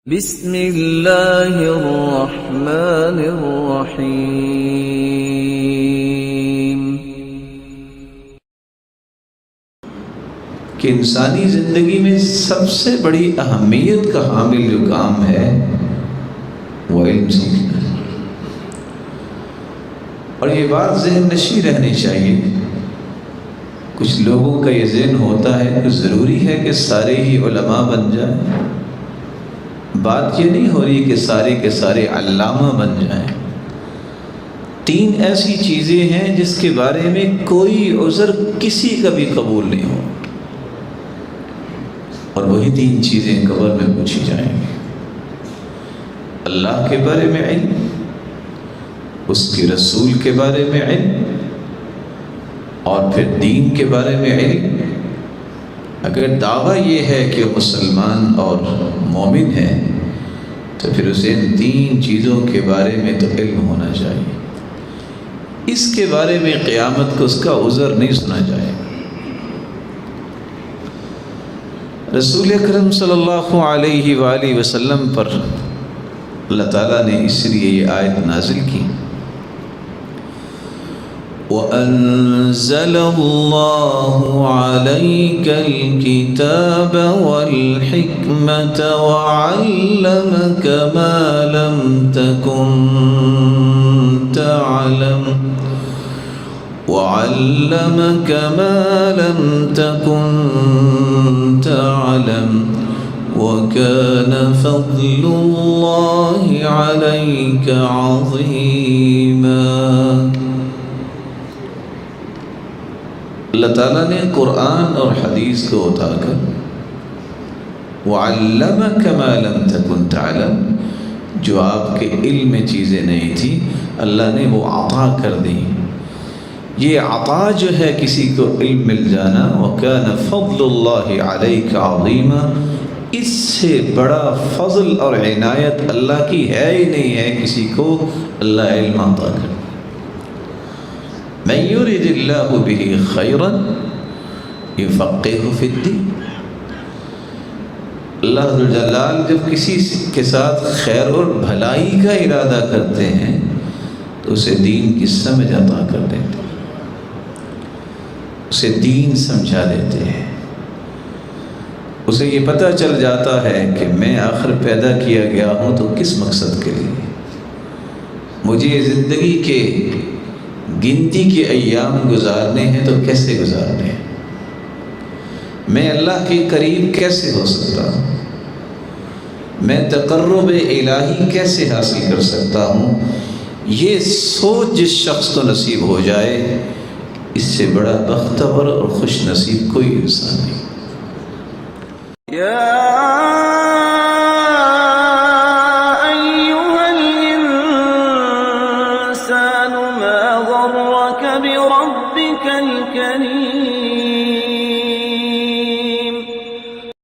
بسم اللہ الرحمن الرحیم۔ کہ انسانی زندگی میں سب سے بڑی اہمیت کا حامل جو کام ہے وہ علم سیکھنا ہے، اور یہ بات ذہن نشین رہنی چاہیے۔ کچھ لوگوں کا یہ ذہن ہوتا ہے کہ ضروری ہے کہ سارے ہی علماء بن جائیں۔ بات یہ نہیں ہو رہی کہ سارے کے سارے علامہ بن جائیں۔ تین ایسی چیزیں ہیں جس کے بارے میں کوئی عذر کسی کا بھی قبول نہیں ہو، اور وہی تین چیزیں قبر میں پوچھی جائیں گی۔ اللہ کے بارے میں علم، اس کے رسول کے بارے میں علم، اور پھر دین کے بارے میں علم۔ اگر دعویٰ یہ ہے کہ مسلمان اور مومن ہے تو پھر اسے ان تین چیزوں کے بارے میں تو علم ہونا چاہیے۔ اس کے بارے میں قیامت کو اس کا عذر نہیں سنا جائے۔ رسول اکرم صلی اللہ علیہ وآلہ وسلم پر اللہ تعالیٰ نے اس لیے یہ آیت نازل کی، وَأَنزَلَ اللَّهُ عَلَيْكَ الْكِتَابَ وَالْحِكْمَةَ وَعَلَّمَكَ مَا لَمْ تَكُنْ تَعْلَمُ وَكَانَ فَضْلُ اللَّهِ عَلَيْكَ عَظِيمًا۔ اللہ تعالیٰ نے قرآن اور حدیث کو اٹھا کر وَعَلَّمَكَ مَا لَمْ تَكُنْ تَعْلَمُ، جو آپ کے علم میں چیزیں نہیں تھیں اللہ نے وہ عطا کر دی۔ یہ عطا جو ہے کسی کو علم مل جانا، وَكَانَ فَضْلُ اللَّهِ عَلَيْكَ عَظِيمًا، اس سے بڑا فضل اور عنایت اللہ کی ہے ہی نہیں ہے کسی کو اللہ علم عطا کر۔ مَن يُرِدِ اللَّهُ بِهِ خَيْرًا يُفَقِّهْهُ فِي الدِّينِ، اللہ جلال جب کسی کے ساتھ خیر اور بھلائی کا ارادہ کرتے ہیں تو اسے دین کی سمجھ عطا کر دیتے ہیں، اسے دین سمجھا دیتے ہیں، اسے یہ پتہ چل جاتا ہے کہ میں آخر پیدا کیا گیا ہوں تو کس مقصد کے لیے، مجھے زندگی کے گنتی کے ایام گزارنے ہیں تو کیسے گزارنے ہیں، میں اللہ کے قریب کیسے ہو سکتا ہوں، میں تقرب الہی کیسے حاصل کر سکتا ہوں۔ یہ سوچ جس شخص کو نصیب ہو جائے، اس سے بڑا بختور اور خوش نصیب کوئی انسان نہیں۔ یا ایھا الانسان ما غرک بربک الکریم۔